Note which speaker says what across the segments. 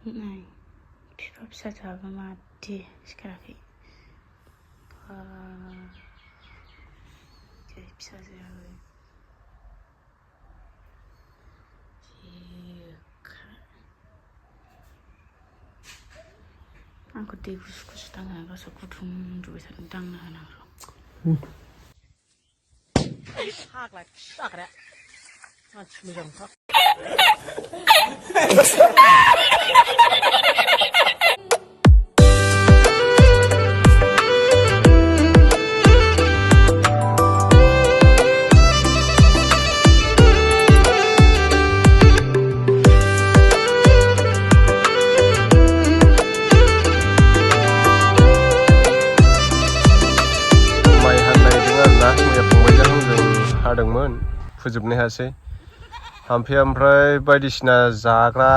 Speaker 1: Này, 비법 찾아가면 뒤에 시카라피. 이제 비싸져요. Aku di kus tangga kasih kudung juga sering tangga nang. Hak lah, tak ada. Macam macam tak.
Speaker 2: हादोंमोन फोजोबनो हायासै ओमफ्राय बायदिसिना जाग्रा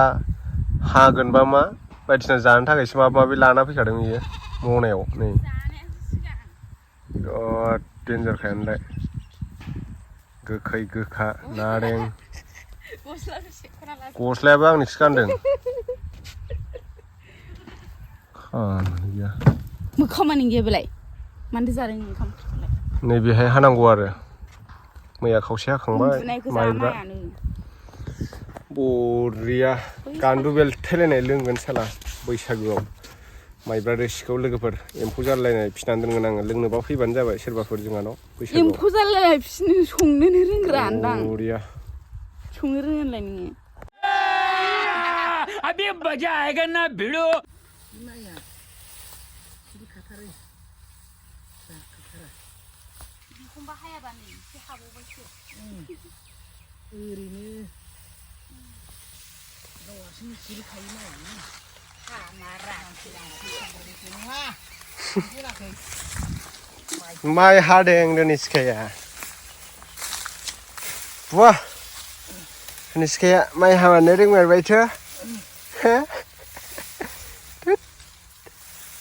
Speaker 2: हागोनबा मा बायदिसिना जानो थाखायसो माबा माबि लाना फैखादों बियो मनायाव नै बिराद डेन्जारखायानोलाय गोखै गोखा नारें गस्लायाबो आंनिसो गानदों
Speaker 1: खामानि गैया बेलाय मानोथो जादों ओंखाम
Speaker 2: नै बेहाय हानांगौ आरो मैया खावसे हाखांबाय माइब्रा बरिया गान्दु बेलथायलायनाय लोंगोन साला बैसागुआव माइब्रा रोसिखौ लोगोफोर एम्फौ जालायनाय फिनानै दोनगोन आङो लोंनोबा फैबानो जाबाय सोरबाफोर जोंहानाव बैसागुआव
Speaker 1: एम्फौ जालायनाय फिनो संनोनो रोंग्रा आंदां
Speaker 2: बरिया
Speaker 1: संनो रोङोलाय नोङो
Speaker 3: अबे मजा आएगा ना भिड़ो
Speaker 2: माइ हादों निस्काया वाह निस्काया माइ हानो रोंमारबायथ'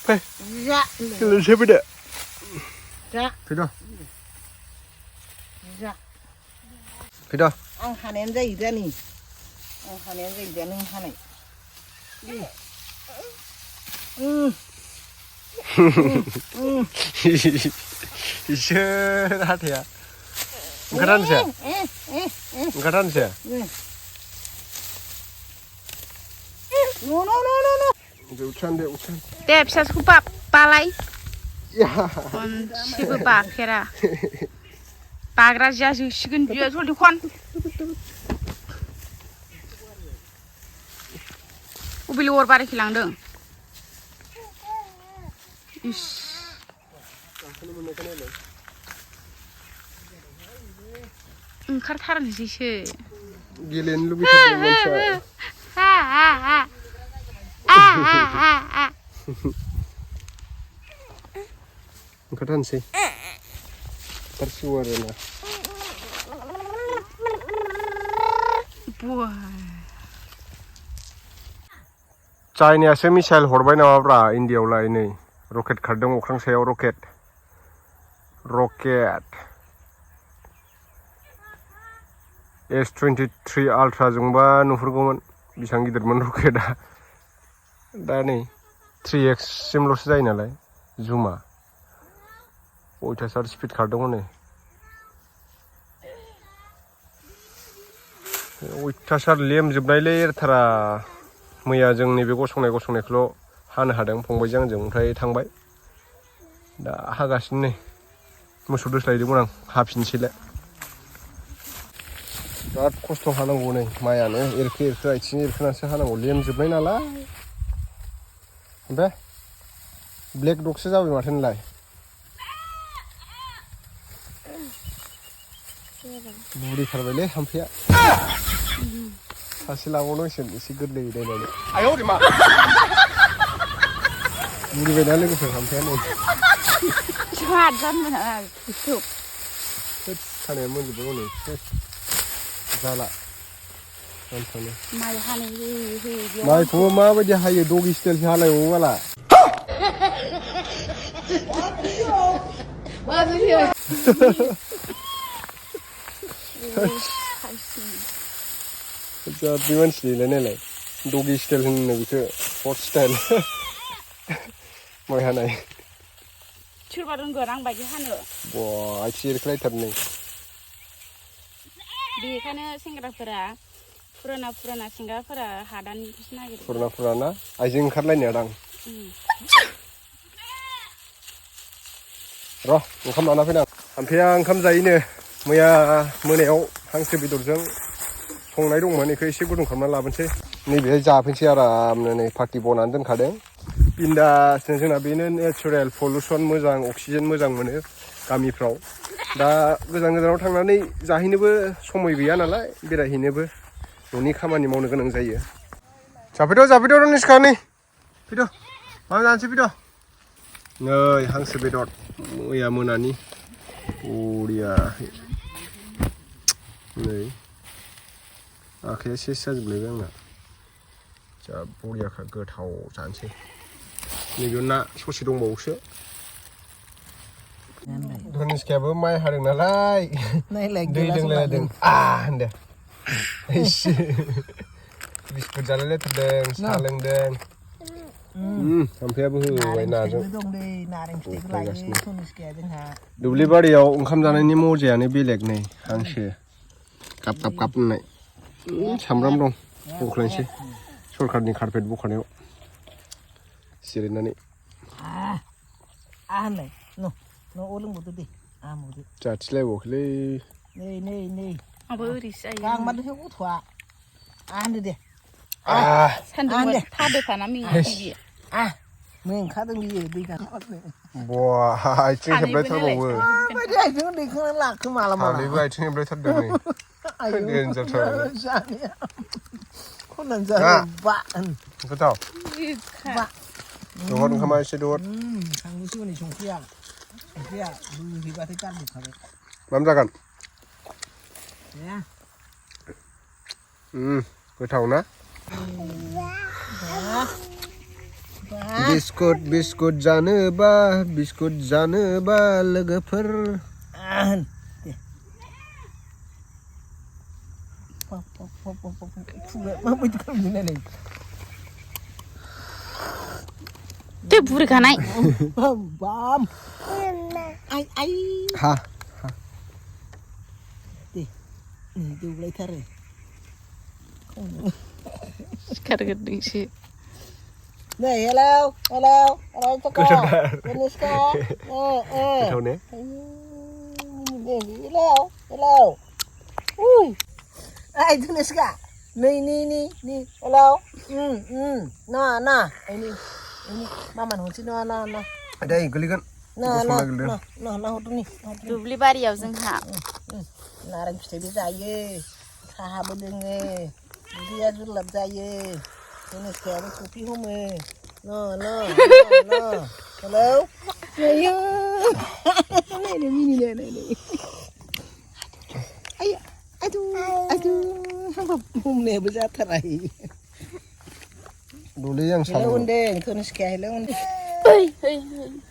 Speaker 2: फै लोंसै फैदो फैद' फैद'
Speaker 4: आं हानायानो जायो दा नै आं हानायानो जायो दा नों हानाय
Speaker 2: इसोर हाथाया ओंखारनोसै
Speaker 1: दे फिसाखौ बालाय खनसेबो बाफेरा बाग्रा जाजोबसिगोन बियो जलदि खन अबे लवर बारायखै लांदों इस ओंखारथारनोसैसो
Speaker 2: गेलेनो लुबैथारदों मानसिया ओंखारथारनोसै ओंखारसिगौ आरोना चाइनायासो मिसाइल हरबाय नामाब्रा इन्डियायावलाय नै रकेट खारदों अख्रां सायाव रकेट S-23 आल्ट्राजोंबा नुहुरगौमोन बेसेबां गिदिरमोन रकेटआ दा नै 3x सिमल'सो जायो नालाय जुमा अयथासार स्पिड खारदोंमोन नै अयथासार लेमजोबनायलै एरथारा मैया जों नैबे गसंनायखौल' हानो हादों फंबायजों आंजों ओमफ्राय थांबाय दा हागासिनो नै मोसौ दोस्लायदोंमोन आं हाफिनसैलाय बिराद खस्थ' हानांगौ नै माइयानो एरखो आथिं एरखोनानैसो हानांगौ लेमजोबनाय नालाय ओमफ्राय ब्लेक डगसो जाबाय माथो नोंलाय बुरिथारबायलै थाम्फैया सासे लाबावनांसिगोन एसे गोरलै नायनानै बुरिबायना लोगोफोर थाम्फैया नै खानाया मोनजोबबाय हनै जाला माइखौबो माबायदि हायो डगि स्टाइलसो हालायबावो बाला जादनि मानसि नायलाय डगी स्टाइल होनो बेखौ हट स्टाइल माइ हानाय
Speaker 1: सोरबा रोंगोन आं बायदि हानो
Speaker 2: बा आथिं एरख्लायथारनै
Speaker 1: बेखायनो सेंग्राफोरा पुराना सेंग्राफोरा हादानखौसो नागिरो
Speaker 2: पुराना आइजों ओंखारलायनाया दां र' ओंखाम लाना फैनां थाम्फैया ओंखाम जायोनो मैया मोनायाव हांसो बेदरजों संनाय दंमोन बेखौ एसे गुदुं खालामना लाबोनोसै नैबेहाय जाफैनोसै आरामनो नै पार्टि बनानै दोनखादों बिन्दासनो जोंना बेनो नेचारेल पलिउसन मोजां अक्सिजेन मोजां मोनो गामिफ्राव दा गोजान गोजानाव थांनानै जाहैनोबो समय गैया नालाय बेरायहैनोबो न'नि खामानि मावनो गोनां जायो जाफैद' रनिस्का नै फैद' माबा जानोसै फैद' नै हांसो बेदर मैया मोनानि बरिया नै आखाइया सेस जाजोबलायबाय आंना जा बरियाखा गोथाव जानोसै नैबेयाव ना ससे दंबावोसो धनिस्कायाबो माइ हादों नालाय दै लोंलायदों होनदो बिस्कुट जालायलायथारदों साहा लोंदों थाम्फैयाबो होबाय नाजों दुब्लि बारियाव ओंखाम जानायनि मजायानो बेलेग नै हांसो गाब होननाय सामब्राम दं बख्लायनोसै सरकारनि कारपेट बखानायाव जिरायनानै जाथिलायबावाखैलै
Speaker 4: नै
Speaker 1: आंबो ओरैसो जायो
Speaker 4: गां माथो गथ'आ होनदो दे
Speaker 1: सान्दुं थादोखाना मेंखायो
Speaker 4: मेंखादों बियो दै गांबानो
Speaker 2: बा आथिं हेबलायथारबावो
Speaker 4: माबायदि आथिं दैखांनानै लाखो माला
Speaker 2: हालैबो आथिं हेबलायथारदों नै
Speaker 4: खननानै जाबा
Speaker 2: गोथाव दहर ओंखामा एसे दहर
Speaker 4: थांनोसै हनै संख्रिया बोहैबाथाय गारजोबखाबाय
Speaker 2: माम जागोन
Speaker 4: दे
Speaker 2: गोथाव ना बिस्कुट जानोबा लोगोफोर माबायदि खालामदों
Speaker 1: दे बुरैखानाय
Speaker 4: बाम आइ
Speaker 2: हा
Speaker 4: दे दौलायथारो
Speaker 1: सिखारग्रोदोंसो
Speaker 4: नै हेलौ Nuska
Speaker 2: गोथाव ने
Speaker 4: hello ai Nuska ni hello na ini mama hoti na
Speaker 2: ada goligkan
Speaker 4: na hoti ni
Speaker 1: दुब्लि बारियाव जोंहा
Speaker 4: नारें फिथाइबो जायो साहाबो लोङो उदैया जुलाब जायो Nuskaयाबो टफि हमो हेलौ आयो नै मिनिनो आया aduh हमनायाबो जाथाराय
Speaker 2: दलै आं
Speaker 4: हेलौ होनदों Nuska हेलौ होनदों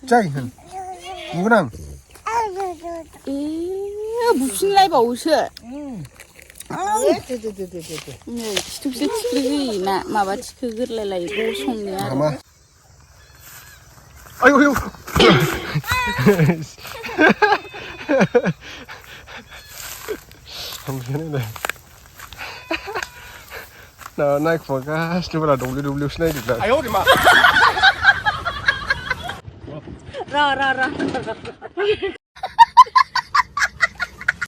Speaker 2: जाय होन नुगोन आं
Speaker 1: बुफिनलायबावोसो नै खिथुखौसो थिख्रि होयो ना माबा थिखोगोरलायलायो गसंनो आरो
Speaker 2: आयौ नायखुमा गासिबो दुब्लियावसो नायदों
Speaker 1: र